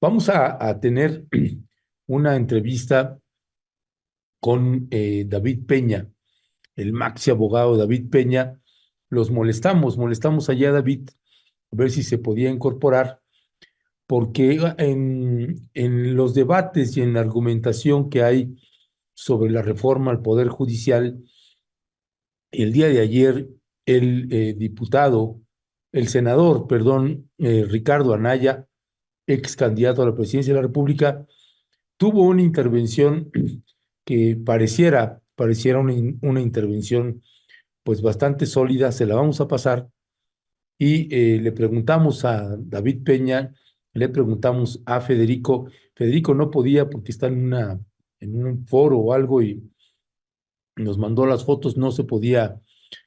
Vamos a tener una entrevista con David Peña, el maxi abogado David Peña. Los molestamos allá a David, a ver si se podía incorporar, porque en los debates y en la argumentación que hay sobre la reforma al Poder Judicial, el día de ayer el el senador, perdón, Ricardo Anaya, ex candidato a la presidencia de la República, tuvo una intervención que pareciera una intervención pues bastante sólida. Se la vamos a pasar y le preguntamos a David Peña, le preguntamos a Federico. Federico no podía porque está en un foro o algo y nos mandó las fotos, no se podía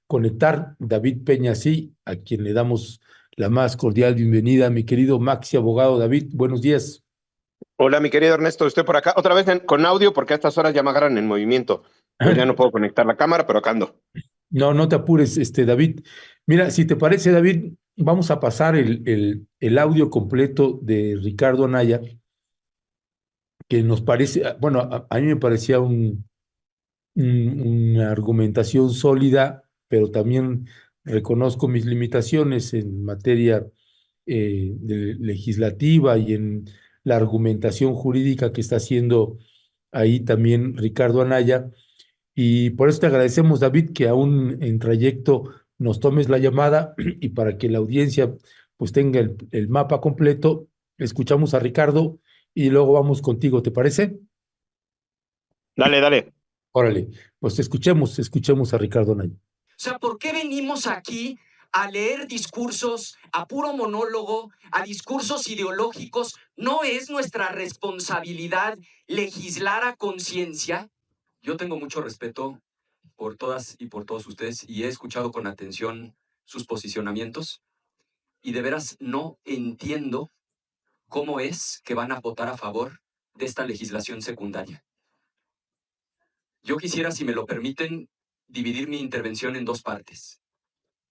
conectar. David Peña sí, a quien le damos la más cordial bienvenida, mi querido Maxi abogado. David, buenos días. Hola, mi querido Ernesto, estoy por acá. Otra vez con audio porque a estas horas ya me agarran en movimiento. Entonces ya no puedo conectar la cámara, pero acá ando. No, no te apures, David. Mira, si te parece, David, vamos a pasar el audio completo de Ricardo Anaya, que nos parece, bueno, a mí me parecía una argumentación sólida, pero también reconozco mis limitaciones en materia legislativa y en la argumentación jurídica que está haciendo ahí también Ricardo Anaya. Y por eso te agradecemos, David, que aún en trayecto nos tomes la llamada y para que la audiencia pues tenga el mapa completo, escuchamos a Ricardo y luego vamos contigo, ¿te parece? Dale, dale. Órale, pues escuchemos a Ricardo Naya. O sea, ¿por qué venimos aquí a leer discursos, a puro monólogo, a discursos ideológicos? ¿No es nuestra responsabilidad legislar a conciencia? Yo tengo mucho respeto por todas y por todos ustedes y he escuchado con atención sus posicionamientos y de veras no entiendo cómo es que van a votar a favor de esta legislación secundaria. Yo quisiera, si me lo permiten, dividir mi intervención en dos partes.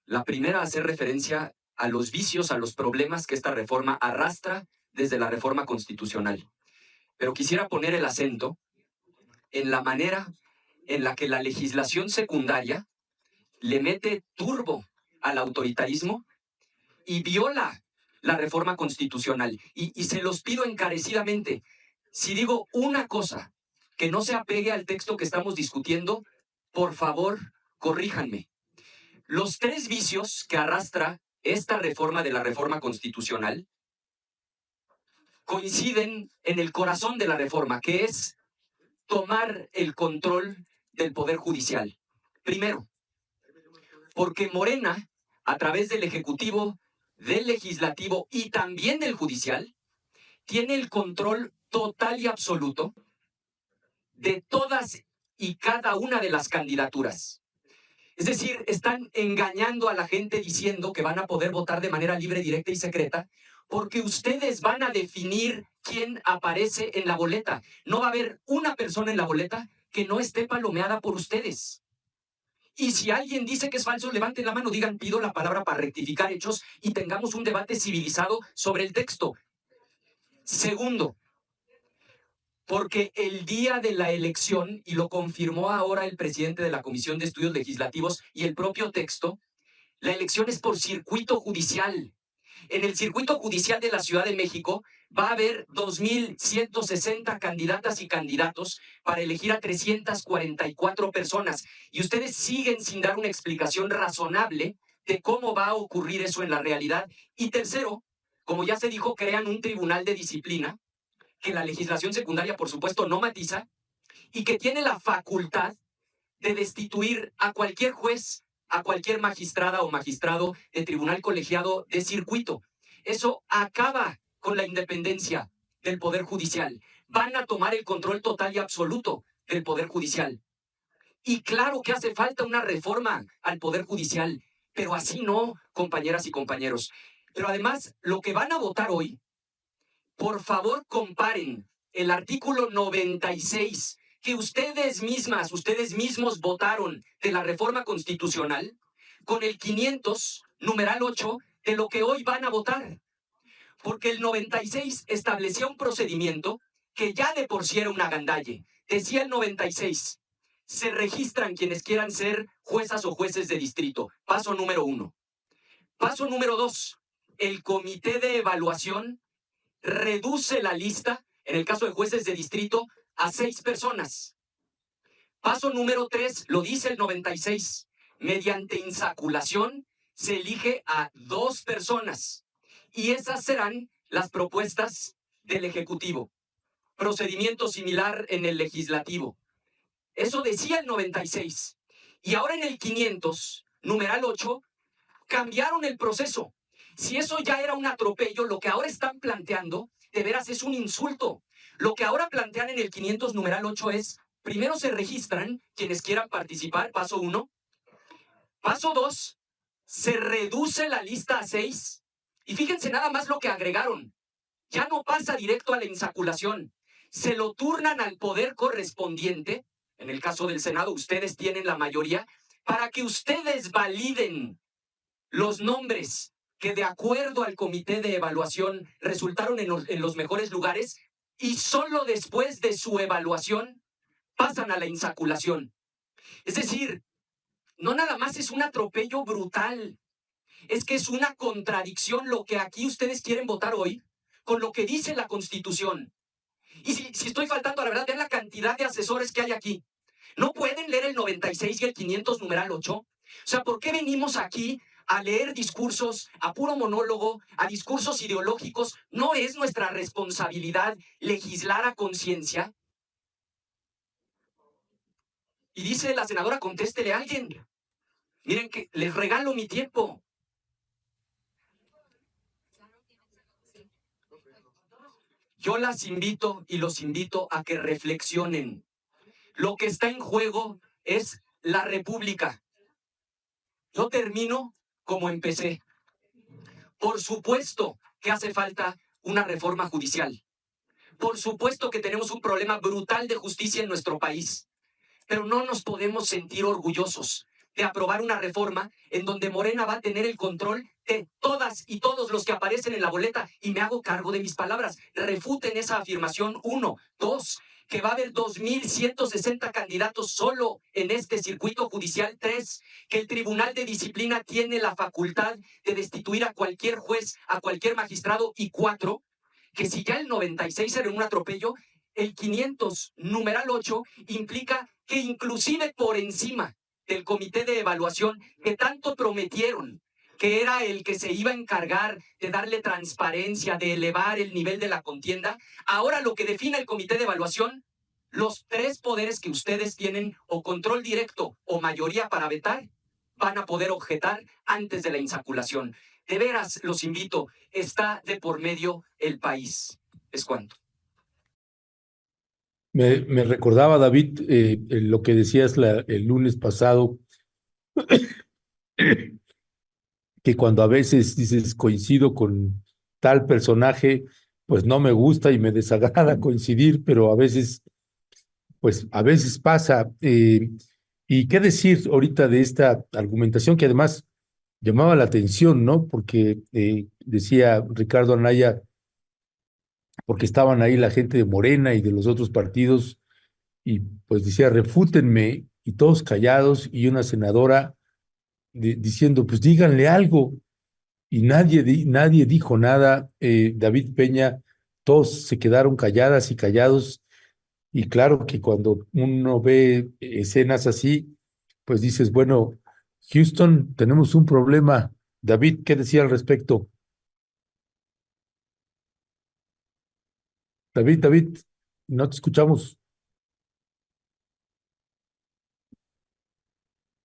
La primera, hacer referencia a los vicios, a los problemas que esta reforma arrastra desde la reforma constitucional. Pero quisiera poner el acento en la manera en la que la legislación secundaria le mete turbo al autoritarismo y viola la reforma constitucional. Y se los pido encarecidamente, si digo una cosa que no se apegue al texto que estamos discutiendo, por favor, corríjanme. Los tres vicios que arrastra esta reforma de la reforma constitucional coinciden en el corazón de la reforma, que es tomar el control del Poder Judicial. Primero, porque Morena, a través del Ejecutivo, del Legislativo y también del Judicial, tiene el control total y absoluto de todas y cada una de las candidaturas. Es decir, están engañando a la gente diciendo que van a poder votar de manera libre, directa y secreta, porque ustedes van a definir quién aparece en la boleta. No va a haber una persona en la boleta que no esté palomeada por ustedes. Y si alguien dice que es falso, levanten la mano, digan, pido la palabra para rectificar hechos y tengamos un debate civilizado sobre el texto. Segundo, porque el día de la elección, y lo confirmó ahora el presidente de la Comisión de Estudios Legislativos y el propio texto, la elección es por circuito judicial. En el circuito judicial de la Ciudad de México va a haber 2,160 candidatas y candidatos para elegir a 344 personas. Y ustedes siguen sin dar una explicación razonable de cómo va a ocurrir eso en la realidad. Y tercero, como ya se dijo, crean un tribunal de disciplina que la legislación secundaria, por supuesto, no matiza y que tiene la facultad de destituir a cualquier juez, a cualquier magistrada o magistrado de tribunal colegiado de circuito. Eso acaba con la independencia del Poder Judicial. Van a tomar el control total y absoluto del Poder Judicial. Y claro que hace falta una reforma al Poder Judicial, pero así no, compañeras y compañeros. Pero además, lo que van a votar hoy, por favor, comparen el artículo 96 que ustedes mismas, ustedes mismos votaron de la reforma constitucional con el 500, numeral 8, de lo que hoy van a votar. Porque el 96 establecía un procedimiento que ya de por sí era un agandalle. Decía el 96, se registran quienes quieran ser juezas o jueces de distrito. Paso número 1. Paso número 2, el comité de evaluación reduce la lista, en el caso de jueces de distrito, a 6 personas. Paso número 3, lo dice el 96, mediante insaculación se elige a 2 personas y esas serán las propuestas del Ejecutivo. Procedimiento similar en el Legislativo. Eso decía el 96. Y ahora en el 500, numeral 8, cambiaron el proceso. Si eso ya era un atropello, lo que ahora están planteando, de veras es un insulto. Lo que ahora plantean en el 500, numeral 8 es, primero se registran quienes quieran participar, paso 1. Paso 2, se reduce la lista a 6. Y fíjense nada más lo que agregaron. Ya no pasa directo a la insaculación. Se lo turnan al poder correspondiente. En el caso del Senado, ustedes tienen la mayoría, para que ustedes validen los nombres que de acuerdo al comité de evaluación resultaron en los mejores lugares y solo después de su evaluación pasan a la insaculación. Es decir, no nada más es un atropello brutal, es que es una contradicción lo que aquí ustedes quieren votar hoy con lo que dice la Constitución. Y si estoy faltando a la verdad, vean la cantidad de asesores que hay aquí. ¿No pueden leer el 96 y el 500 numeral 8? O sea, ¿por qué venimos aquí a leer discursos, a puro monólogo, a discursos ideológicos? ¿No es nuestra responsabilidad legislar a conciencia? Y dice la senadora, contéstele a alguien. Miren que les regalo mi tiempo. Yo las invito y los invito a que reflexionen. Lo que está en juego es la República. Yo termino como empecé. Por supuesto que hace falta una reforma judicial. Por supuesto que tenemos un problema brutal de justicia en nuestro país. Pero no nos podemos sentir orgullosos de aprobar una reforma en donde Morena va a tener el control de todas y todos los que aparecen en la boleta. Y me hago cargo de mis palabras. Refuten esa afirmación. 1. 2. Que va a haber 2.160 candidatos solo en este circuito judicial. 3. Que el Tribunal de Disciplina tiene la facultad de destituir a cualquier juez, a cualquier magistrado. Y 4. Que si ya el 96 era un atropello, el 500, numeral 8, implica que inclusive por encima del comité de evaluación que tanto prometieron, que era el que se iba a encargar de darle transparencia, de elevar el nivel de la contienda, ahora lo que define el comité de evaluación, los 3 poderes que ustedes tienen o control directo o mayoría para vetar, van a poder objetar antes de la insaculación. De veras, los invito, está de por medio el país. Es cuanto. Me recordaba, David, lo que decías el lunes pasado, que cuando a veces dices coincido con tal personaje, pues no me gusta y me desagrada coincidir, pero pues a veces pasa. ¿Y qué decir ahorita de esta argumentación que además llamaba la atención, ¿no? Porque decía Ricardo Anaya, porque estaban ahí la gente de Morena y de los otros partidos, y pues decía, refútenme, y todos callados, y una senadora diciendo, pues díganle algo, y nadie dijo nada. David Peña, todos se quedaron calladas y callados, y claro que cuando uno ve escenas así, pues dices, bueno, Houston, tenemos un problema. David, ¿qué decía al respecto? David, no te escuchamos.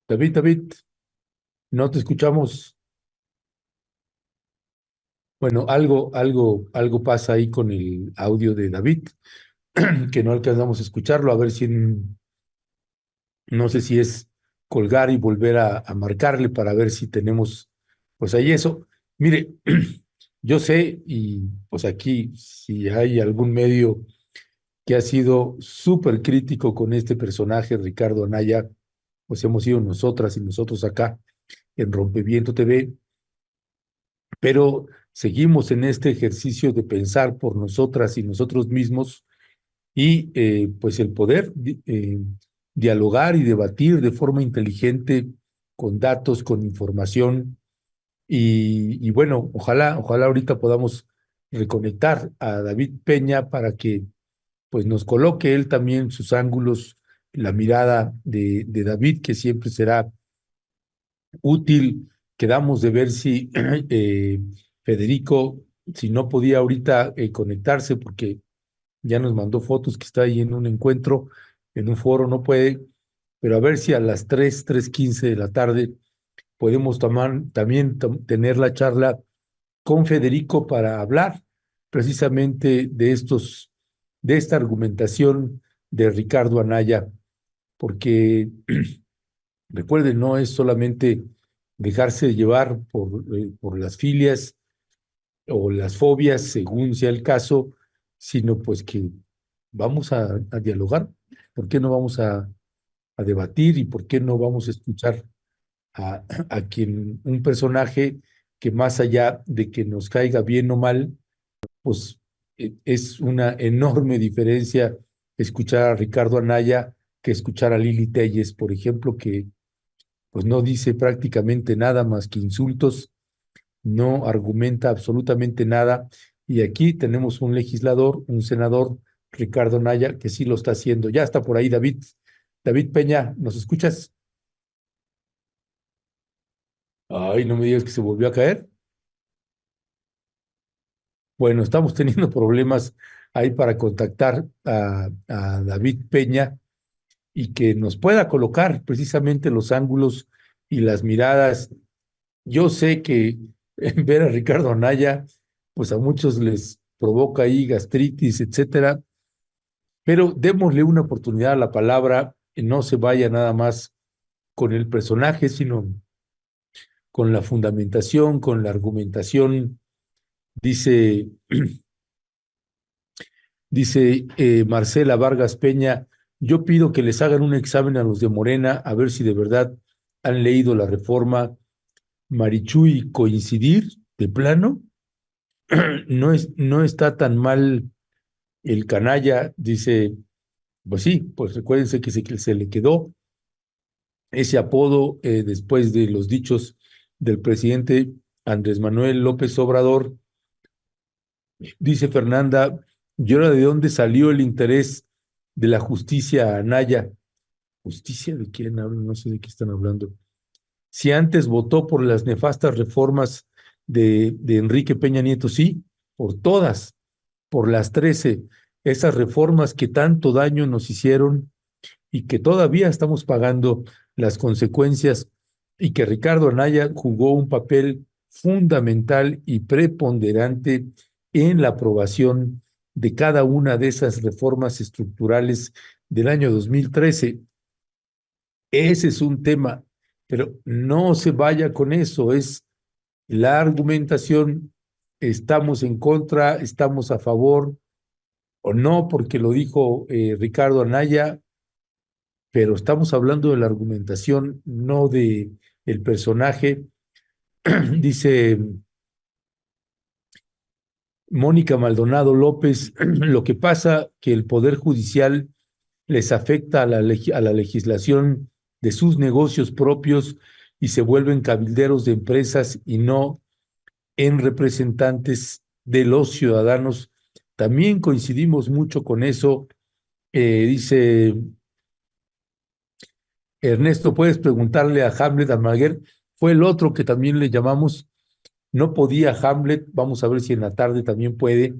David, no te escuchamos. Bueno, algo pasa ahí con el audio de David, que no alcanzamos a escucharlo, a ver si no sé si es colgar y volver a marcarle para ver si tenemos, pues ahí eso. Mire, yo sé, y pues aquí, si hay algún medio que ha sido súper crítico con este personaje, Ricardo Anaya, pues hemos sido nosotras y nosotros acá en Rompeviento TV, pero seguimos en este ejercicio de pensar por nosotras y nosotros mismos y pues el poder dialogar y debatir de forma inteligente con datos, con información y bueno, ojalá ahorita podamos reconectar a David Peña para que pues nos coloque él también sus ángulos, la mirada de David, que siempre será útil. Quedamos de ver si Federico, si no podía ahorita conectarse, porque ya nos mandó fotos que está ahí en un encuentro, en un foro, no puede, pero a ver si a las 3:15 de la tarde podemos también tener la charla con Federico para hablar precisamente de esta argumentación de Ricardo Anaya, porque recuerden, no es solamente dejarse llevar por las filias o las fobias, según sea el caso, sino pues que vamos a dialogar. ¿Por qué no vamos a debatir y por qué no vamos a escuchar a quien, un personaje que más allá de que nos caiga bien o mal, pues es una enorme diferencia escuchar a Ricardo Anaya que escuchar a Lili Telles, por ejemplo, que pues no dice prácticamente nada más que insultos, no argumenta absolutamente nada. Y aquí tenemos un legislador, un senador, Ricardo Anaya, que sí lo está haciendo. Ya está por ahí David. David Peña, ¿nos escuchas? Ay, no me digas que se volvió a caer. Bueno, estamos teniendo problemas ahí para contactar a David Peña y que nos pueda colocar precisamente los ángulos y las miradas. Yo sé que ver a Ricardo Anaya, pues a muchos les provoca ahí gastritis, etcétera, pero démosle una oportunidad a la palabra, y no se vaya nada más con el personaje, sino con la fundamentación, con la argumentación. Dice Dice Marcela Vargas Peña, yo pido que les hagan un examen a los de Morena a ver si de verdad han leído la reforma. Marichuy, coincidir de plano, no está tan mal el canalla, dice, pues sí, pues recuérdense que se le quedó ese apodo después de los dichos del presidente Andrés Manuel López Obrador. Dice Fernanda, ¿y ahora de dónde salió el interés de la justicia a Anaya? ¿Justicia de quién hablan? No sé de qué están hablando. Si antes votó por las nefastas reformas de Enrique Peña Nieto, sí, por todas, por las 13, esas reformas que tanto daño nos hicieron y que todavía estamos pagando las consecuencias y que Ricardo Anaya jugó un papel fundamental y preponderante en la aprobación de cada una de esas reformas estructurales del año 2013. Ese es un tema, pero no se vaya con eso, es la argumentación, estamos en contra, estamos a favor o no, porque lo dijo Ricardo Anaya, pero estamos hablando de la argumentación, no de el personaje. Dice Mónica Maldonado López, lo que pasa que el Poder Judicial les afecta a a la legislación de sus negocios propios y se vuelven cabilderos de empresas y no en representantes de los ciudadanos. También coincidimos mucho con eso. Dice Ernesto, puedes preguntarle a Hamlet Almaguer, fue el otro que también le llamamos, no podía Hamlet, vamos a ver si en la tarde también puede,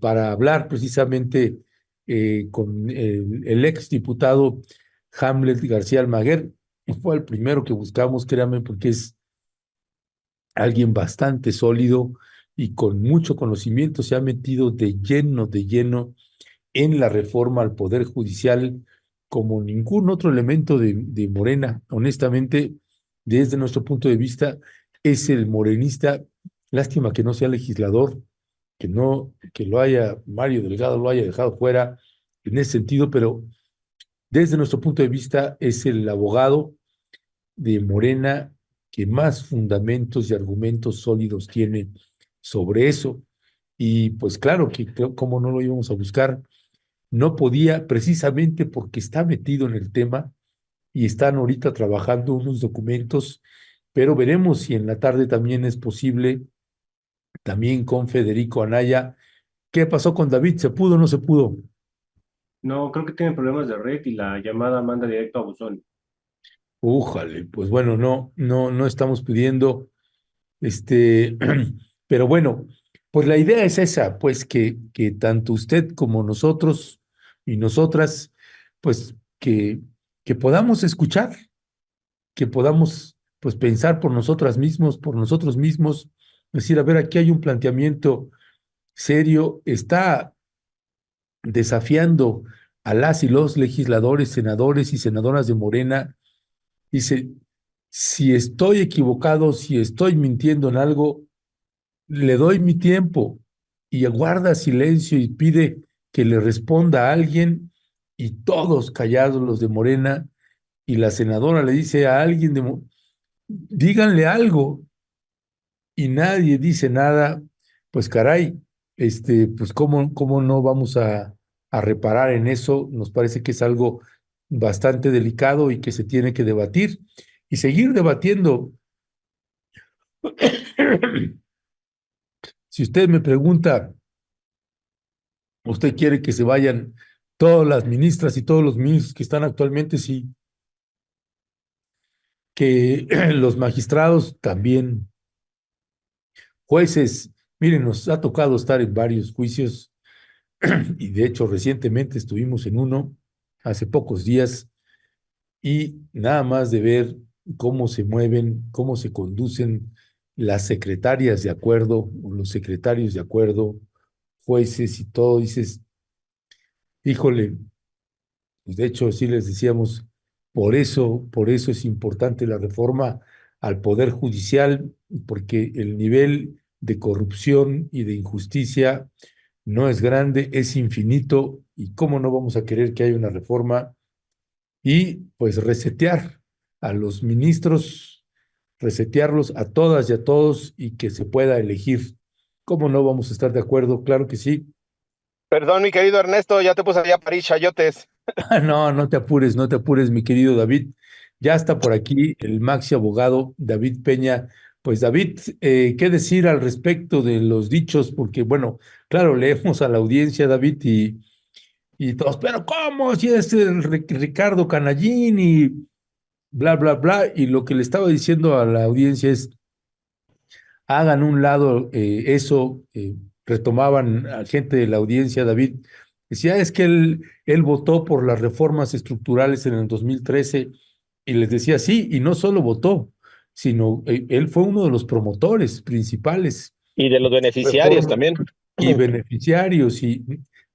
para hablar precisamente con el ex diputado Hamlet García Almaguer. Fue el primero que buscamos, créanme, porque es alguien bastante sólido y con mucho conocimiento, se ha metido de lleno en la reforma al Poder Judicial como ningún otro elemento de Morena. Honestamente, desde nuestro punto de vista, es el morenista, lástima que no sea legislador, que lo haya, Mario Delgado lo haya dejado fuera en ese sentido, pero desde nuestro punto de vista es el abogado de Morena que más fundamentos y argumentos sólidos tiene sobre eso. Y pues claro que cómo no lo íbamos a buscar, no podía precisamente porque está metido en el tema y están ahorita trabajando unos documentos, pero veremos si en la tarde también es posible, también con Federico Anaya. ¿Qué pasó con David? ¿Se pudo o no se pudo? No, creo que tiene problemas de red y la llamada manda directo a buzón. Újale, pues bueno, no estamos pidiendo, este, pero bueno, pues la idea es esa, pues que tanto usted como nosotros y nosotras, pues que podamos escuchar, que podamos pues pensar por nosotros mismos, decir, a ver, aquí hay un planteamiento serio, está desafiando a las y los legisladores, senadores y senadoras de Morena. Dice, si estoy equivocado, si estoy mintiendo en algo, le doy mi tiempo y guarda silencio y pide que le responda a alguien y todos callados los de Morena y la senadora le dice a alguien díganle algo y nadie dice nada, pues caray, pues cómo no vamos a reparar en eso. Nos parece que es algo bastante delicado y que se tiene que debatir y seguir debatiendo. Si usted me pregunta, ¿usted quiere que se vayan todas las ministras y todos los ministros que están actualmente? Sí, que los magistrados también, jueces, miren, nos ha tocado estar en varios juicios y de hecho recientemente estuvimos en uno hace pocos días y nada más de ver cómo se mueven, cómo se conducen las secretarias de acuerdo, o los secretarios de acuerdo, jueces y todo, dices, híjole, pues de hecho sí les decíamos, por eso es importante la reforma al Poder Judicial, porque el nivel de corrupción y de injusticia no es grande, es infinito, y cómo no vamos a querer que haya una reforma y pues resetear a los ministros, resetearlos a todas y a todos y que se pueda elegir. ¿Cómo no vamos a estar de acuerdo? Claro que sí. Perdón, mi querido Ernesto, ya te puse allá a París, chayotes. No, no te apures, mi querido David. Ya está por aquí el maxi abogado David Peña. Pues David, ¿qué decir al respecto de los dichos? Porque bueno, claro, leemos a la audiencia, David, y todos, pero ¿cómo? Si es el Ricardo Canallín y bla, bla, bla. Y lo que le estaba diciendo a la audiencia es, hagan un lado eso, retomaban a gente de la audiencia, David, decía, es que él votó por las reformas estructurales en el 2013 y les decía, sí, y no solo votó, sino él fue uno de los promotores principales, Y de los beneficiarios reformas también. y beneficiarios, y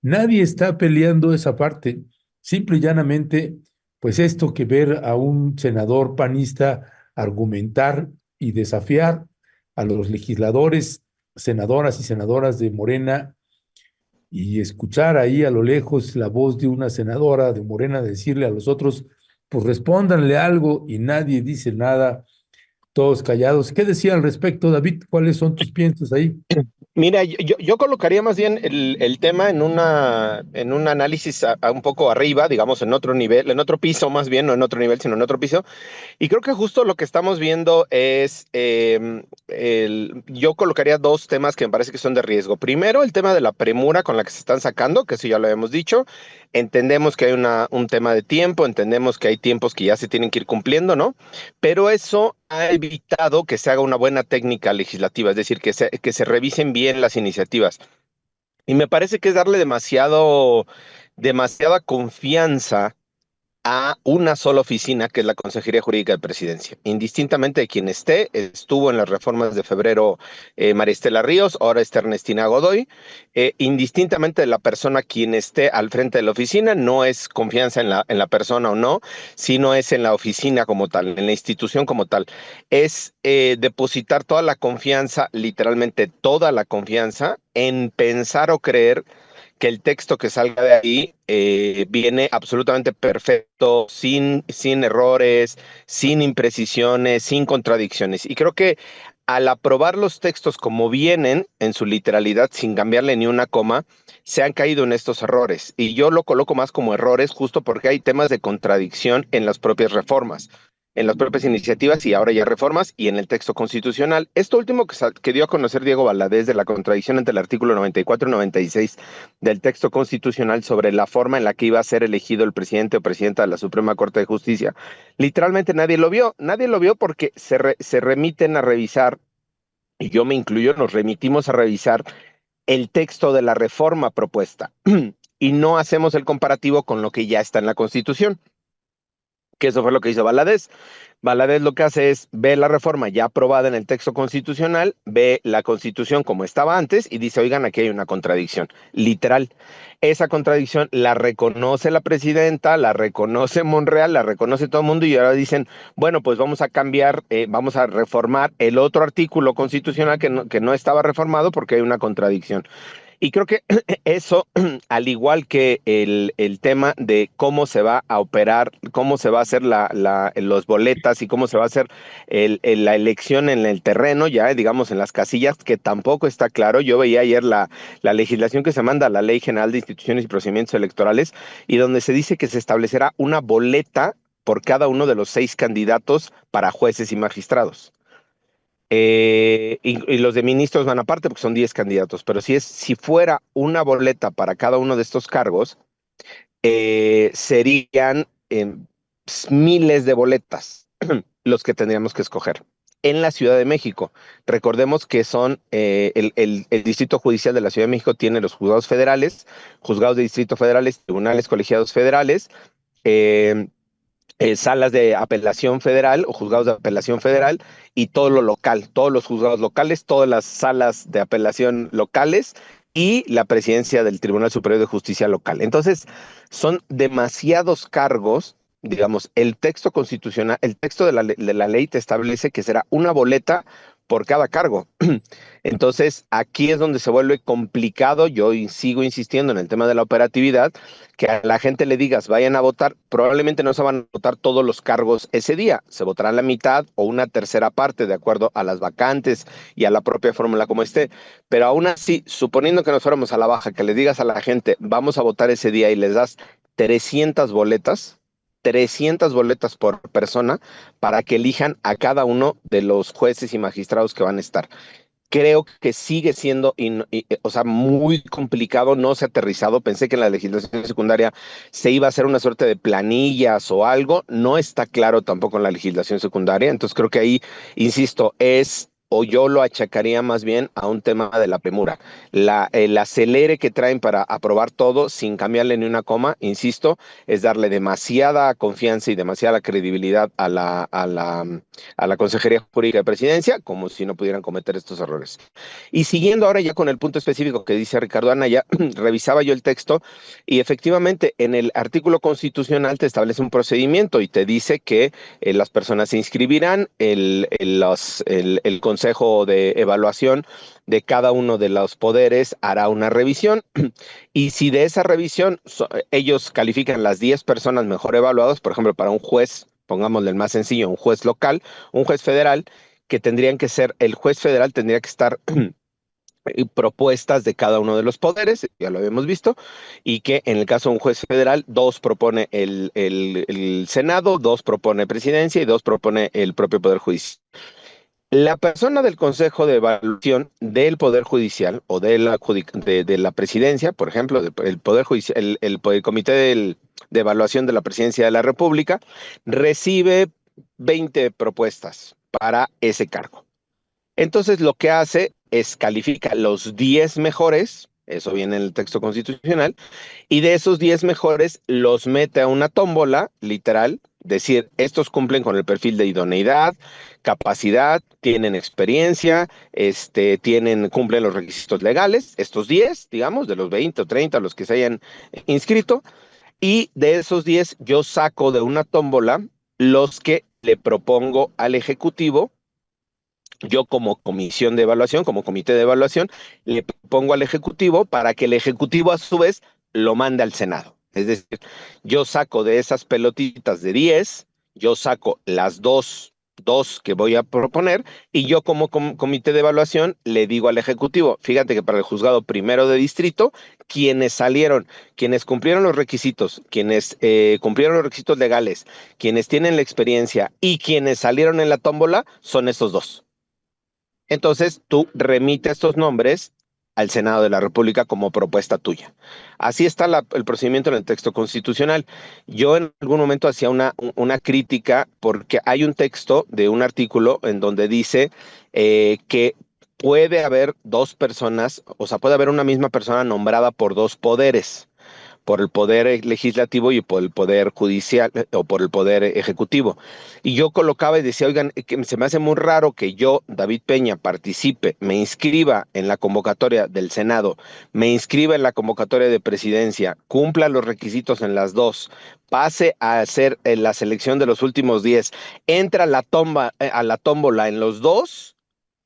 nadie está peleando esa parte, simple y llanamente, pues esto que ver a un senador panista argumentar y desafiar a los legisladores, senadoras y senadoras de Morena, y escuchar ahí a lo lejos la voz de una senadora de Morena decirle a los otros, pues respóndanle algo y nadie dice nada, todos callados. ¿Qué decía al respecto, David? ¿Cuáles son tus piensas ahí? Mira, yo colocaría más bien el tema en un análisis a un poco arriba, digamos, en otro nivel, en otro piso más bien, no en otro nivel, sino en otro piso. Y creo que justo lo que estamos viendo es, yo colocaría dos temas que me parece que son de riesgo. Primero, el tema de la premura con la que se están sacando, que eso ya lo habíamos dicho. Entendemos que hay un tema de tiempo, entendemos que hay tiempos que ya se tienen que ir cumpliendo, ¿no? Pero eso ha evitado que se haga una buena técnica legislativa, es decir, que se revisen bien las iniciativas. Y me parece que es darle demasiada confianza a una sola oficina, que es la Consejería Jurídica de Presidencia. Indistintamente de quien esté, estuvo en las reformas de febrero María Estela Ríos, ahora está Ernestina Godoy. Indistintamente de la persona quien esté al frente de la oficina, no es confianza en la persona o no, sino es en la oficina como tal, en la institución como tal. Es depositar toda la confianza, literalmente toda la confianza, en pensar o creer que el texto que salga de ahí viene absolutamente perfecto, sin errores, sin imprecisiones, sin contradicciones. Y creo que al aprobar los textos como vienen, en su literalidad, sin cambiarle ni una coma, se han caído en estos errores. Y yo lo coloco más como errores justo porque hay temas de contradicción en las propias reformas, en las propias iniciativas y ahora ya reformas y en el texto constitucional. Esto último que dio a conocer Diego Valadez de la contradicción entre el artículo 94 y 96 del texto constitucional sobre la forma en la que iba a ser elegido el presidente o presidenta de la Suprema Corte de Justicia. Literalmente nadie lo vio porque se remiten a revisar, y yo me incluyo, nos remitimos a revisar el texto de la reforma propuesta y no hacemos el comparativo con lo que ya está en la Constitución, que eso fue lo que hizo Valadez. Valadez lo que hace es ve la reforma ya aprobada en el texto constitucional, ve la Constitución como estaba antes y dice, oigan, aquí hay una contradicción, literal. Esa contradicción la reconoce la presidenta, la reconoce Monreal, la reconoce todo el mundo y ahora dicen, bueno, pues vamos a cambiar, vamos a reformar el otro artículo constitucional que no estaba reformado porque hay una contradicción. Y creo que eso, al igual que el tema de cómo se va a operar, cómo se va a hacer los boletas y cómo se va a hacer la elección en el terreno, ya digamos en las casillas, que tampoco está claro. Yo veía ayer la legislación que se manda a la Ley General de Instituciones y Procedimientos Electorales y donde se dice que se establecerá una boleta por cada uno de los 6 candidatos para jueces y magistrados. Y los de ministros van aparte porque son 10 candidatos, pero si fuera una boleta para cada uno de estos cargos, serían miles de boletas los que tendríamos que escoger. En la Ciudad de México, recordemos que son el Distrito Judicial de la Ciudad de México tiene los juzgados federales, juzgados de distrito federales, tribunales colegiados federales, eh, salas de apelación federal o juzgados de apelación federal y todo lo local, todos los juzgados locales, todas las salas de apelación locales y la presidencia del Tribunal Superior de Justicia local. Entonces, son demasiados cargos. Digamos, el texto constitucional, el texto de la ley te establece que será una boleta por cada cargo. Entonces, aquí es donde se vuelve complicado. Yo sigo insistiendo en el tema de la operatividad, que a la gente le digas, vayan a votar, probablemente no se van a votar todos los cargos ese día, se votará la mitad o una tercera parte de acuerdo a las vacantes y a la propia fórmula como esté. Pero aún así, suponiendo que nos fuéramos a la baja, que le digas a la gente, vamos a votar ese día y les das 300 boletas, 300 boletas por persona para que elijan a cada uno de los jueces y magistrados que van a estar. Creo que sigue siendo, o sea, muy complicado, no se ha aterrizado. Pensé que en la legislación secundaria se iba a hacer una suerte de planillas o algo. No está claro tampoco en la legislación secundaria. Entonces creo que ahí, insisto, o yo lo achacaría más bien a un tema de la premura. El acelere que traen para aprobar todo sin cambiarle ni una coma, insisto, es darle demasiada confianza y demasiada credibilidad a la Consejería Jurídica de Presidencia, como si no pudieran cometer estos errores. Y siguiendo ahora ya con el punto específico que dice Ricardo Anaya, revisaba yo el texto y efectivamente en el artículo constitucional te establece un procedimiento y te dice que las personas se inscribirán, el Consejo de Evaluación de cada uno de los poderes hará una revisión y si de esa revisión ellos califican las 10 personas mejor evaluadas, por ejemplo, para un juez, pongámosle el más sencillo, un juez local, un juez federal, que tendrían que ser, el juez federal tendría que estar propuestas de cada uno de los poderes, ya lo habíamos visto, y que en el caso de un juez federal, 2 propone el Senado, 2 propone presidencia y 2 propone el propio Poder Judicial. La persona del Consejo de Evaluación del Poder Judicial o de la Presidencia, por ejemplo, el Poder Judicial, el Comité de Evaluación de la Presidencia de la República, recibe 20 propuestas para ese cargo. Entonces lo que hace es califica los 10 mejores, eso viene en el texto constitucional, y de esos 10 mejores los mete a una tómbola, literal, decir, estos cumplen con el perfil de idoneidad, capacidad, tienen experiencia, cumplen los requisitos legales, estos 10, digamos, de los 20 o 30, los que se hayan inscrito, y de esos 10 yo saco de una tómbola los que le propongo al Ejecutivo yo como comisión de evaluación, como comité de evaluación, le pongo al Ejecutivo para que el Ejecutivo a su vez lo mande al Senado. Es decir, yo saco de esas pelotitas de 10, yo saco las dos que voy a proponer y yo como comité de evaluación le digo al Ejecutivo, fíjate que para el juzgado primero de distrito, quienes salieron, quienes cumplieron los requisitos, quienes cumplieron los requisitos legales, quienes tienen la experiencia y quienes salieron en la tómbola son estos dos. Entonces tú remites estos nombres al Senado de la República como propuesta tuya. Así está el procedimiento en el texto constitucional. Yo en algún momento hacía una crítica porque hay un texto de un artículo en donde dice que puede haber dos personas, o sea, puede haber una misma persona nombrada por dos poderes, por el poder legislativo y por el poder judicial o por el poder ejecutivo. Y yo colocaba y decía, oigan, que se me hace muy raro que yo, David Peña, participe, me inscriba en la convocatoria del Senado, me inscriba en la convocatoria de presidencia, cumpla los requisitos en las dos, pase a hacer la selección de los últimos 10, entra a la tómbola en los dos,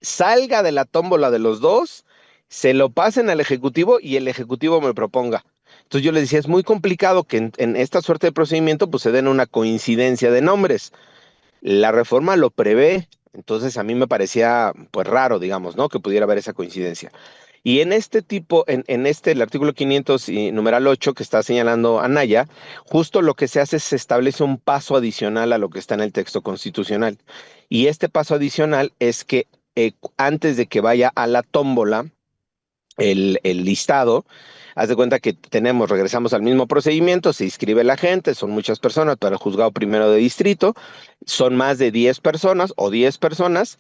salga de la tómbola de los dos, se lo pasen al Ejecutivo y el Ejecutivo me proponga. Entonces yo les decía, es muy complicado que en esta suerte de procedimiento pues se den una coincidencia de nombres. La reforma lo prevé, entonces a mí me parecía pues raro, digamos, ¿no? Que pudiera haber esa coincidencia. Y en este tipo, el artículo 500 y numeral 8 que está señalando Anaya, justo lo que se hace es se establece un paso adicional a lo que está en el texto constitucional. Y este paso adicional es que antes de que vaya a la tómbola, el listado, haz de cuenta que regresamos al mismo procedimiento, se inscribe la gente, son muchas personas para el juzgado primero de distrito, son más de 10 personas o 10 personas,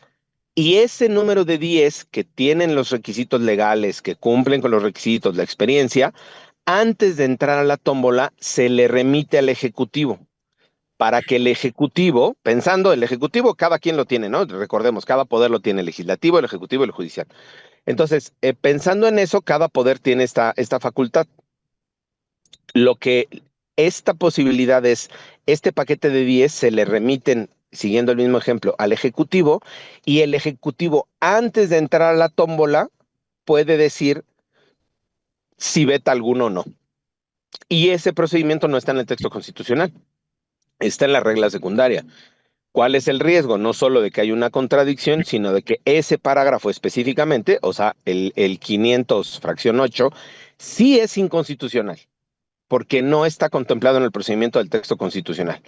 y ese número de 10 que tienen los requisitos legales, que cumplen con los requisitos, la experiencia, antes de entrar a la tómbola, se le remite al Ejecutivo para que el Ejecutivo, pensando el Ejecutivo, cada quien lo tiene, ¿no? Recordemos, cada poder lo tiene el legislativo, el Ejecutivo y el judicial. Entonces, pensando en eso, cada poder tiene esta facultad. Lo que esta posibilidad es, este paquete de 10 se le remiten, siguiendo el mismo ejemplo, al Ejecutivo, y el Ejecutivo, antes de entrar a la tómbola, puede decir si veta alguno o no. Y ese procedimiento no está en el texto constitucional, está en la regla secundaria. ¿Cuál es el riesgo? No solo de que hay una contradicción, sino de que ese parágrafo específicamente, o sea, el 500 fracción 8, sí es inconstitucional, porque no está contemplado en el procedimiento del texto constitucional.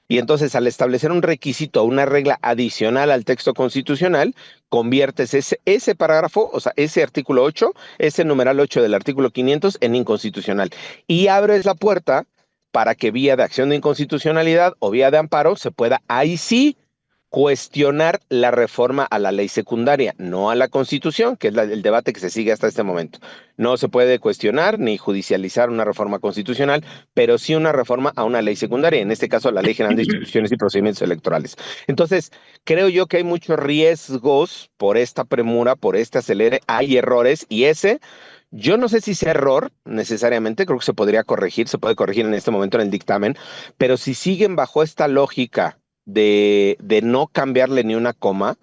Y entonces, al establecer un requisito, una regla adicional al texto constitucional, conviertes ese parágrafo, o sea, ese artículo 8, ese numeral 8 del artículo 500 en inconstitucional. Y abres la puerta para que vía de acción de inconstitucionalidad o vía de amparo se pueda, ahí sí, cuestionar la reforma a la ley secundaria, no a la Constitución, que es el debate que se sigue hasta este momento. No se puede cuestionar ni judicializar una reforma constitucional, pero sí una reforma a una ley secundaria, en este caso a la Ley General de Instituciones y Procedimientos Electorales. Entonces, creo yo que hay muchos riesgos por esta premura, por este acelere, hay errores y yo no sé si sea error necesariamente, creo que se podría corregir, se puede corregir en este momento en el dictamen, pero si siguen bajo esta lógica de no cambiarle ni una coma,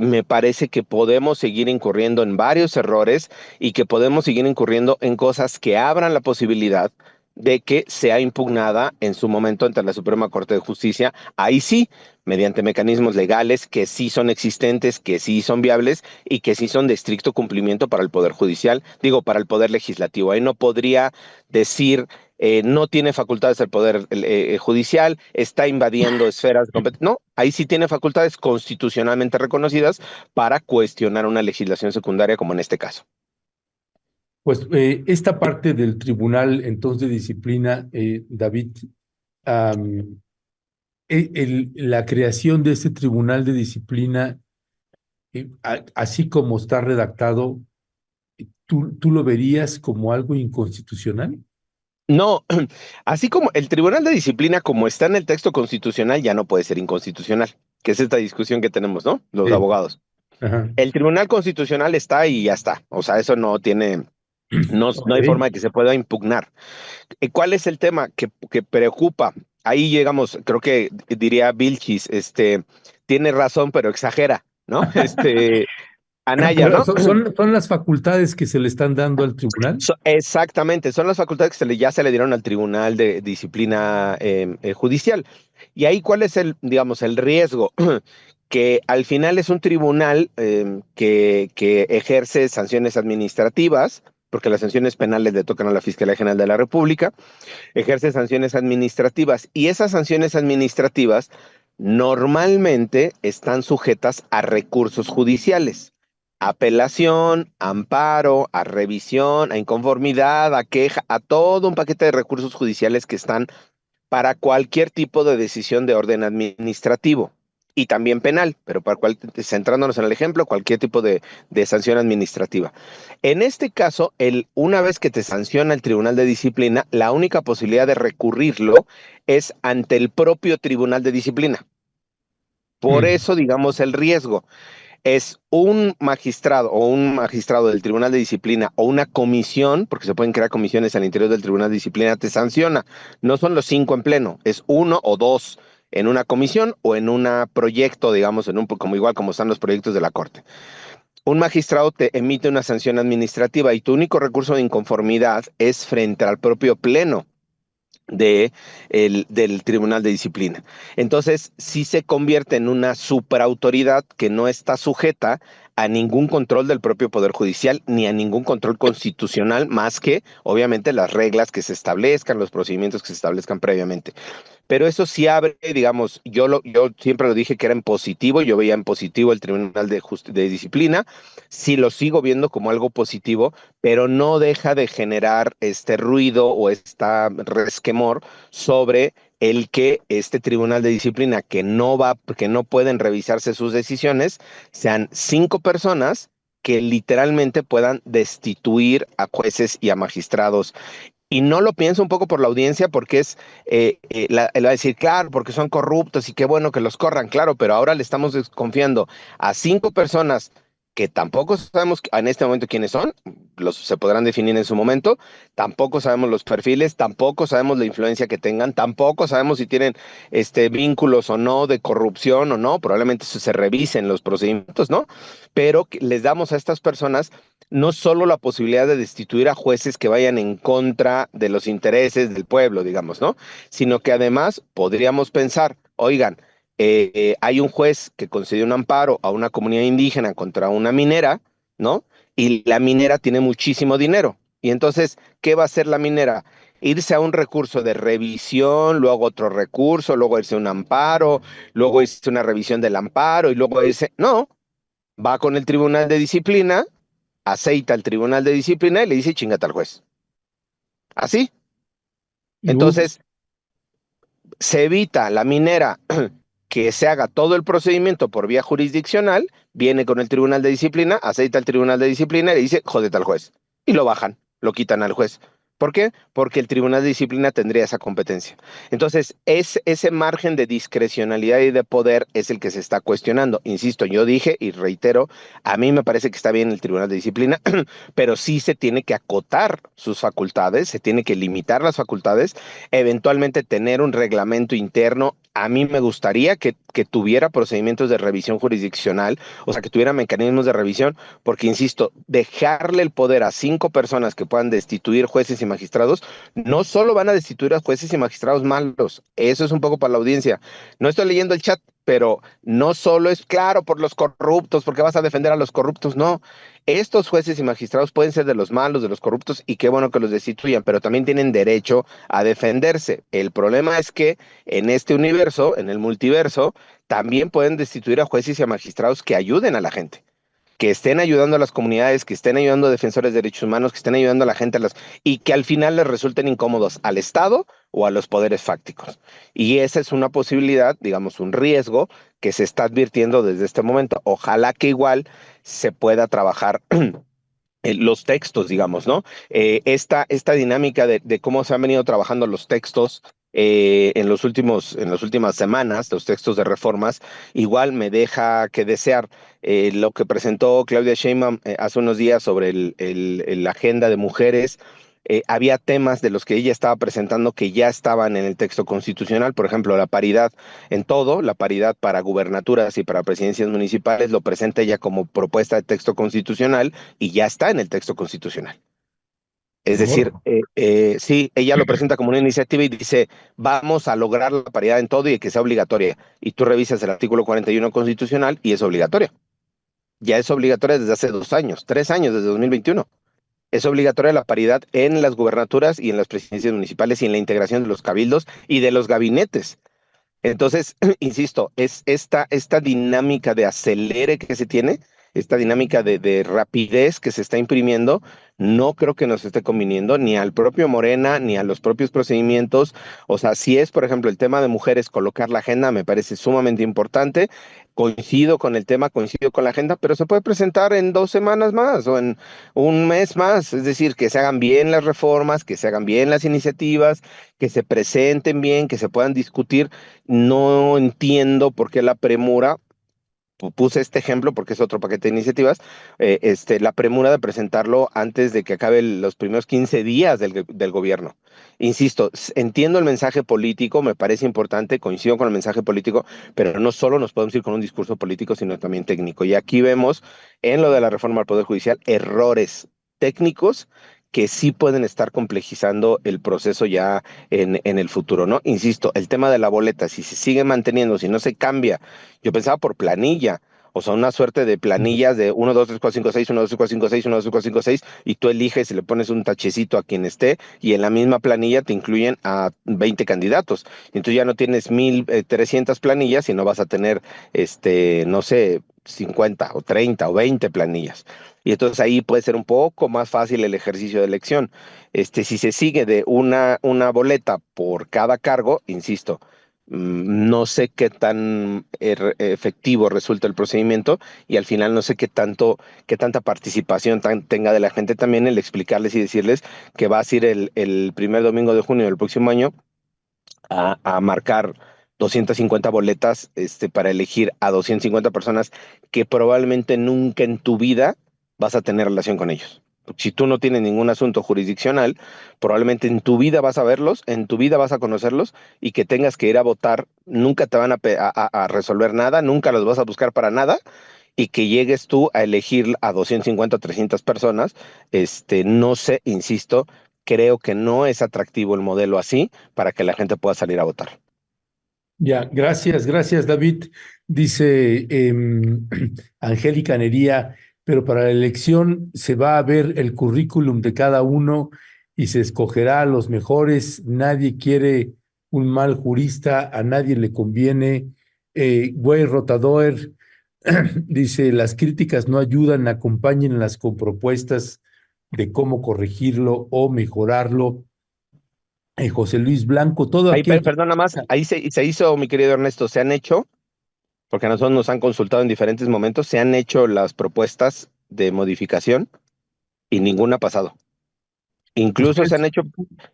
me parece que podemos seguir incurriendo en varios errores y que podemos seguir incurriendo en cosas que abran la posibilidad de que sea impugnada en su momento ante la Suprema Corte de Justicia, ahí sí, mediante mecanismos legales que sí son existentes, que sí son viables y que sí son de estricto cumplimiento para el Poder Judicial, digo, para el Poder Legislativo. Ahí no podría decir no tiene facultades el Poder Judicial, está invadiendo esferas de competencia. No, ahí sí tiene facultades constitucionalmente reconocidas para cuestionar una legislación secundaria como en este caso. Pues esta parte del tribunal entonces de disciplina, David, am, la creación de este tribunal de disciplina, así como está redactado, ¿tú lo verías como algo inconstitucional? No, así como el Tribunal de Disciplina, como está en el texto constitucional, ya no puede ser inconstitucional, que es esta discusión que tenemos, ¿no? Los Sí. abogados. Ajá. El Tribunal Constitucional está y ya está. O sea, eso no Ok. hay forma de que se pueda impugnar. ¿Cuál es el tema que preocupa? Ahí llegamos, creo que diría Vilchis, tiene razón, pero exagera. ¿no? Anaya, Pero ¿no? son las facultades que se le están dando al tribunal. Exactamente, son las facultades que ya se le dieron al Tribunal de Disciplina Judicial. Y ahí, ¿cuál es digamos, el riesgo? Que al final es un tribunal que ejerce sanciones administrativas, porque las sanciones penales le tocan a la Fiscalía General de la República, ejerce sanciones administrativas y esas sanciones administrativas normalmente están sujetas a recursos judiciales, apelación, amparo, a revisión, a inconformidad, a queja, a todo un paquete de recursos judiciales que están para cualquier tipo de decisión de orden administrativo y también penal, pero centrándonos en el ejemplo, cualquier tipo de sanción administrativa. En este caso, una vez que te sanciona el Tribunal de Disciplina, la única posibilidad de recurrirlo es ante el propio Tribunal de Disciplina. Por Mm. eso, digamos, el riesgo es un magistrado o un magistrado del Tribunal de Disciplina o una comisión, porque se pueden crear comisiones al interior del Tribunal de Disciplina, te sanciona. No son los 5 en pleno, es 1 o 2 en una comisión o en un proyecto, digamos, como igual como están los proyectos de la Corte. Un magistrado te emite una sanción administrativa y tu único recurso de inconformidad es frente al propio pleno del Tribunal de Disciplina. Entonces, sí se convierte en una superautoridad que no está sujeta a ningún control del propio Poder Judicial ni a ningún control constitucional más que, obviamente, las reglas que se establezcan, los procedimientos que se establezcan previamente. Pero eso sí abre, digamos, yo siempre lo dije que era en positivo, yo veía en positivo el Tribunal de Disciplina, sí lo sigo viendo como algo positivo, pero no deja de generar este ruido o esta resquemor sobre el que este Tribunal de Disciplina, que no pueden revisarse sus decisiones, sean 5 personas que literalmente puedan destituir a jueces y a magistrados. Y no lo pienso un poco por la audiencia, porque él va a decir, claro, porque son corruptos y qué bueno que los corran, claro, pero ahora le estamos desconfiando a 5 personas que tampoco sabemos en este momento quiénes son, se podrán definir en su momento, tampoco sabemos los perfiles, tampoco sabemos la influencia que tengan, tampoco sabemos si tienen vínculos o no de corrupción o no, probablemente se revisen los procedimientos, ¿no? Pero les damos a estas personas no solo la posibilidad de destituir a jueces que vayan en contra de los intereses del pueblo, digamos, ¿no? Sino que además podríamos pensar, oigan, hay un juez que concedió un amparo a una comunidad indígena contra una minera, ¿no? Y la minera tiene muchísimo dinero. Y entonces, ¿qué va a hacer la minera? Irse a un recurso de revisión, luego otro recurso, luego irse a un amparo, luego irse a una revisión del amparo y luego irse... No, va con el Tribunal de Disciplina, aceita al Tribunal de Disciplina y le dice chingate al juez. Así. Y ups, Entonces, se evita la minera que se haga todo el procedimiento por vía jurisdiccional, viene con el Tribunal de Disciplina, aceita al Tribunal de Disciplina y le dice jódete al juez. Y lo bajan, lo quitan al juez. ¿Por qué? Porque el Tribunal de Disciplina tendría esa competencia. Entonces, ese margen de discrecionalidad y de poder es el que se está cuestionando. Insisto, yo dije y reitero, a mí me parece que está bien el Tribunal de Disciplina, pero sí se tiene que acotar sus facultades, se tiene que limitar las facultades, eventualmente tener un reglamento interno. A mí me gustaría que tuviera procedimientos de revisión jurisdiccional, o sea, que tuviera mecanismos de revisión, porque, insisto, dejarle el poder a 5 personas que puedan destituir jueces y magistrados, no solo van a destituir a jueces y magistrados malos, eso es un poco para la audiencia. No estoy leyendo el chat, pero no solo es claro por los corruptos, porque vas a defender a los corruptos, no. Estos jueces y magistrados pueden ser de los malos, de los corruptos, y qué bueno que los destituyan, pero también tienen derecho a defenderse. El problema es que en este universo, en el multiverso, también pueden destituir a jueces y a magistrados que ayuden a la gente, que estén ayudando a las comunidades, que estén ayudando a defensores de derechos humanos, que estén ayudando a la gente y que al final les resulten incómodos al Estado o a los poderes fácticos. Y esa es una posibilidad, digamos, un riesgo que se está advirtiendo desde este momento. Ojalá que igual se pueda trabajar los textos, digamos, ¿no? Esta dinámica de cómo se han venido trabajando los textos en las últimas semanas, los textos de reformas, igual me deja que desear. Lo que presentó Claudia Sheinbaum hace unos días sobre la agenda de mujeres, había temas de los que ella estaba presentando que ya estaban en el texto constitucional, por ejemplo, la paridad en todo, la paridad para gubernaturas y para presidencias municipales, lo presenta ella como propuesta de texto constitucional y ya está en el texto constitucional. Es decir, Oh, sí, ella lo presenta como una iniciativa y dice, vamos a lograr la paridad en todo y que sea obligatoria. Y tú revisas el artículo 41 constitucional y es obligatoria. Ya es obligatoria desde hace 2 años, 3 años, desde 2021. Es obligatoria la paridad en las gubernaturas y en las presidencias municipales y en la integración de los cabildos y de los gabinetes. Entonces, insisto, es esta dinámica de acelere que se tiene, esta dinámica de rapidez que se está imprimiendo, no creo que nos esté conviniendo ni al propio Morena, ni a los propios procedimientos. O sea, si es, por ejemplo, el tema de mujeres, colocar la agenda me parece sumamente importante. Coincido con el tema, coincido con la agenda, pero se puede presentar en 2 semanas más o en un mes más. Es decir, que se hagan bien las reformas, que se hagan bien las iniciativas, que se presenten bien, que se puedan discutir. No entiendo por qué la premura, puse este ejemplo porque es otro paquete de iniciativas, la premura de presentarlo antes de que acabe los primeros 15 días del gobierno. Insisto, entiendo el mensaje político, me parece importante, coincido con el mensaje político, pero no solo nos podemos ir con un discurso político, sino también técnico. Y aquí vemos en lo de la reforma al Poder Judicial errores técnicos que sí pueden estar complejizando el proceso ya en el futuro, ¿no? Insisto, el tema de la boleta, si se sigue manteniendo, si no se cambia, yo pensaba por planilla, o sea, una suerte de planillas de 1, 2, 3, 4, 5, 6, 1, 2, 3, 4, 5, 6, 1, 2, 3, 4, 5, 6, y tú eliges y le pones un tachecito a quien esté, y en la misma planilla te incluyen a 20 candidatos. Y entonces ya no tienes 1,300 planillas, sino vas a tener, no sé, 50 o 30 o 20 planillas. Y entonces ahí puede ser un poco más fácil el ejercicio de elección. Si se sigue de una boleta por cada cargo, insisto, no sé qué tan efectivo resulta el procedimiento y al final no sé qué tanta participación tenga de la gente también el explicarles y decirles que va a ser el primer domingo de junio del próximo año a marcar 250 boletas para elegir a 250 personas que probablemente nunca en tu vida vas a tener relación con ellos. Si tú no tienes ningún asunto jurisdiccional, probablemente en tu vida vas a verlos, en tu vida vas a conocerlos y que tengas que ir a votar, nunca te van a resolver nada, nunca los vas a buscar para nada y que llegues tú a elegir a 250 o 300 personas, no sé, insisto, creo que no es atractivo el modelo así para que la gente pueda salir a votar. ya, gracias, David. Dice Angélica Nería, pero para la elección se va a ver el currículum de cada uno y se escogerá a los mejores. Nadie quiere un mal jurista, a nadie le conviene. Güey Rotadoer dice, las críticas no ayudan, acompáñenlas con propuestas de cómo corregirlo o mejorarlo. José Luis Blanco, todo Ahí, aquel que... perdona más, ahí se hizo, mi querido Ernesto, se han hecho, porque a nosotros nos han consultado en diferentes momentos, se han hecho las propuestas de modificación y ninguna ha pasado. Incluso se ¿Ustedes, han hecho,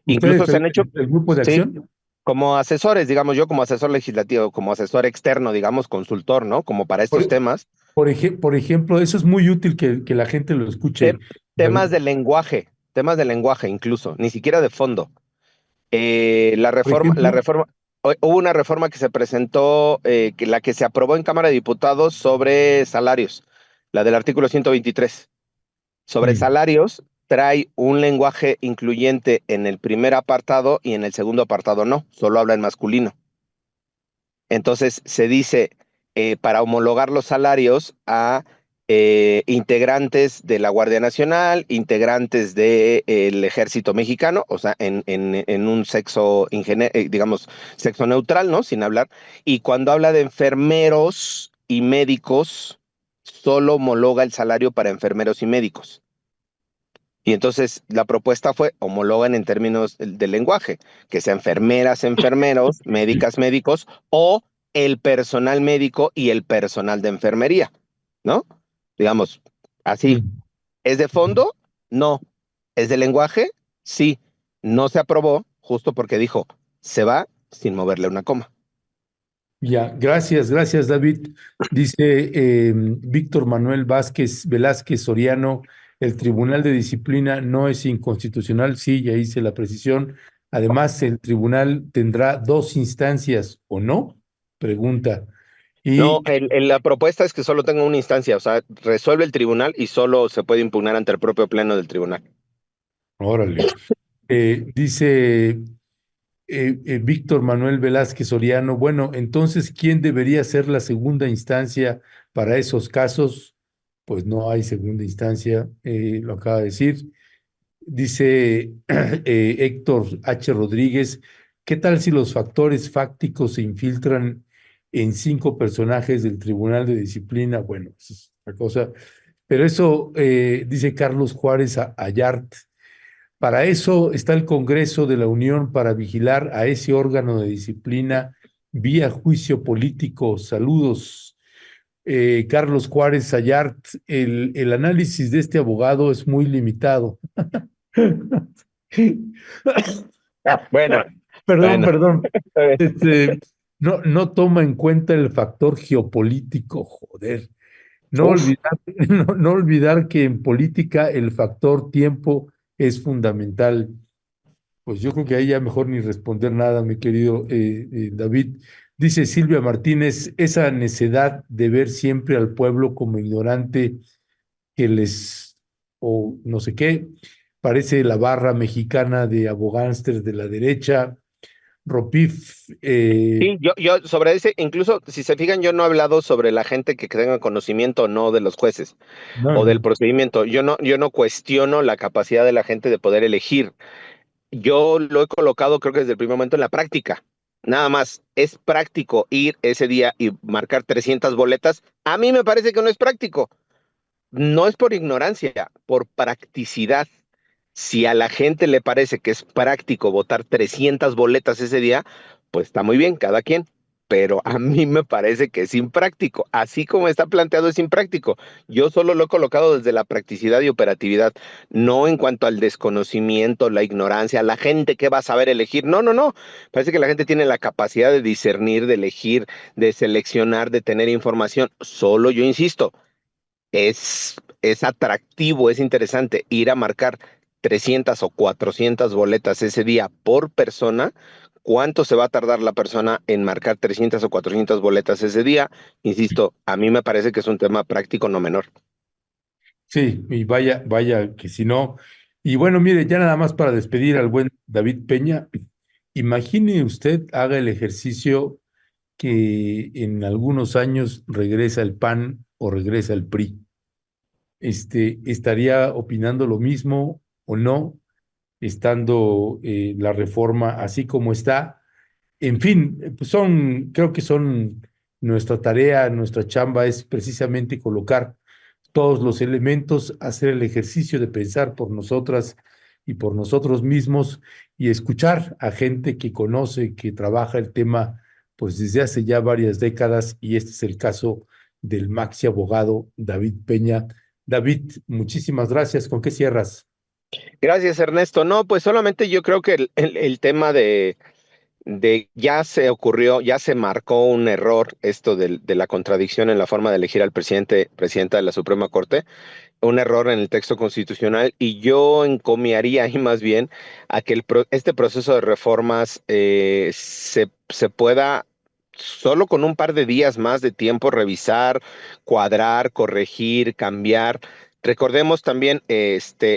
incluso ustedes se han hecho, el grupo de sí, acción? como asesores, digamos yo como asesor legislativo, como asesor externo, digamos, consultor, ¿no? Como para estos Por, temas. por ejemplo, eso es muy útil que la gente lo escuche, Te- David. temas de lenguaje incluso, ni siquiera de fondo. Por ejemplo, Hubo una reforma que se presentó, la que se aprobó en Cámara de Diputados sobre salarios, la del artículo 123. Sobre mm, salarios, trae un lenguaje incluyente en el primer apartado y en el segundo apartado no, solo habla en masculino. Entonces se dice, para homologar los salarios a integrantes de la Guardia Nacional, integrantes del Ejército Mexicano, o sea, en un sexo, digamos, sexo neutral, ¿no? Sin hablar. Y cuando habla de enfermeros y médicos, solo homologa el salario para enfermeros y médicos. Y entonces la propuesta fue homologan en términos del lenguaje, que sea enfermeras, enfermeros, médicas, médicos o el personal médico y el personal de enfermería, ¿no? Digamos, así. mm, ¿Es de fondo? No. ¿Es de lenguaje? Sí. No se aprobó justo porque dijo, se va sin moverle una coma. ya, gracias, David. Dice Víctor Manuel Velázquez Soriano, el Tribunal de Disciplina no es inconstitucional, sí, ya hice la precisión. Además, el tribunal tendrá dos instancias o no, pregunta. No, Y la propuesta es que solo tenga una instancia, o sea, resuelve el tribunal y solo se puede impugnar ante el propio pleno del tribunal. órale, dice Víctor Manuel Velázquez Soriano, bueno, entonces, ¿quién debería ser la segunda instancia para esos casos? Pues no hay segunda instancia, lo acaba de decir. Dice Héctor H. Rodríguez, ¿qué tal si los factores fácticos se infiltran en 5 personajes del Tribunal de Disciplina? Bueno, esa es otra cosa. Pero eso, dice Carlos Juárez Ayart, para eso está el Congreso de la Unión, para vigilar a ese órgano de disciplina vía juicio político. Saludos. Carlos Juárez Ayart, el análisis de este abogado es muy limitado. Bueno, Perdón, bueno. perdón. Este, no toma en cuenta el factor geopolítico, joder. No Uf, olvidar, no olvidar que en política el factor tiempo es fundamental. Pues yo creo que ahí ya mejor ni responder nada, mi querido David. Dice Silvia Martínez, esa necedad de ver siempre al pueblo como ignorante que les, o no sé qué, parece la barra mexicana de abogánster de la derecha. Ropif, sí, yo sobre ese, incluso si se fijan, yo no he hablado sobre la gente que tenga conocimiento o no de los jueces no, o del no, procedimiento. Yo no cuestiono la capacidad de la gente de poder elegir. Yo lo he colocado, creo que desde el primer momento, en la práctica. Nada más, ¿es práctico ir ese día y marcar 300 boletas? A mí me parece que no es práctico. No es por ignorancia, por practicidad. Si a la gente le parece que es práctico votar 300 boletas ese día, pues está muy bien, cada quien. Pero a mí me parece que es impráctico. Así como está planteado, es impráctico. Yo solo lo he colocado desde la practicidad y operatividad, no en cuanto al desconocimiento, la ignorancia, la gente que va a saber elegir. No, no, no. Parece que la gente tiene la capacidad de discernir, de elegir, de seleccionar, de tener información. Solo yo insisto, es atractivo, es interesante ir a marcar 300 o 400 boletas ese día por persona. ¿Cuánto se va a tardar la persona en marcar 300 o 400 boletas ese día? Insisto, a mí me parece que es un tema práctico no menor. sí, y vaya, vaya que si no. Y bueno, mire, ya nada más para despedir al buen David Peña, imagine usted, haga el ejercicio que en algunos años regresa el PAN o regresa el PRI. ¿Estaría opinando lo mismo o no, estando la reforma así como está? En fin, pues creo que son nuestra tarea, nuestra chamba es precisamente colocar todos los elementos, hacer el ejercicio de pensar por nosotras y por nosotros mismos y escuchar a gente que conoce, que trabaja el tema pues desde hace ya varias décadas y este es el caso del maxi abogado David Peña. David, muchísimas gracias. ¿Con qué cierras? Gracias, Ernesto. No, pues solamente yo creo que el tema de ya se ocurrió, ya se marcó un error esto de la contradicción en la forma de elegir al presidenta de la Suprema Corte, un error en el texto constitucional, y yo encomiaría ahí más bien a que este proceso de reformas se pueda solo con un par de días más de tiempo revisar, cuadrar, corregir, cambiar. Recordemos también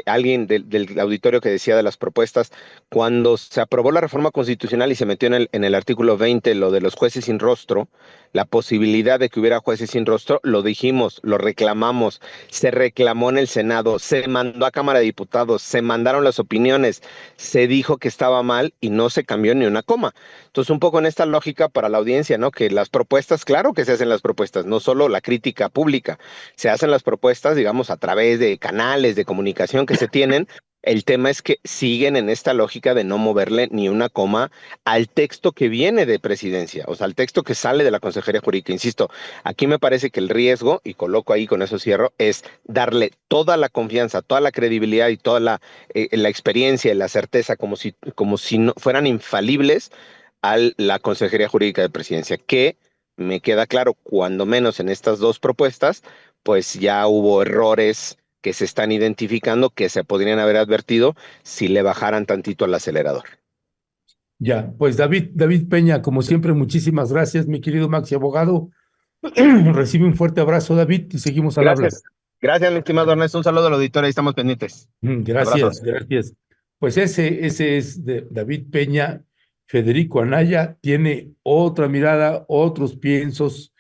alguien del auditorio que decía de las propuestas, cuando se aprobó la reforma constitucional y se metió en el artículo 20 lo de los jueces sin rostro, la posibilidad de que hubiera jueces sin rostro, lo dijimos, lo reclamamos, se reclamó en el Senado, se mandó a Cámara de Diputados, se mandaron las opiniones, se dijo que estaba mal y no se cambió ni una coma. Entonces, un poco en esta lógica para la audiencia, ¿no? Que las propuestas, claro que se hacen las propuestas, no solo la crítica pública, se hacen las propuestas, digamos, a través de canales de comunicación que se tienen. El tema es que siguen en esta lógica de no moverle ni una coma al texto que viene de presidencia, o sea, al texto que sale de la Consejería Jurídica. Insisto, aquí me parece que el riesgo, y coloco ahí con eso cierro, es darle toda la confianza, toda la credibilidad y toda la experiencia y la certeza como si no, fueran infalibles a la Consejería Jurídica de Presidencia, que me queda claro, cuando menos en estas dos propuestas, pues ya hubo errores que se están identificando que se podrían haber advertido si le bajaran tantito al acelerador. Ya, pues David Peña, como siempre, muchísimas gracias, mi querido Maxi abogado. Recibe un fuerte abrazo, David, y seguimos al habla. Gracias. Gracias, mi estimado Ernesto. Un saludo al auditorio, ahí estamos pendientes. Gracias, Abrazos. gracias. Pues ese es de David Peña. Federico Anaya tiene otra mirada, otros piensos,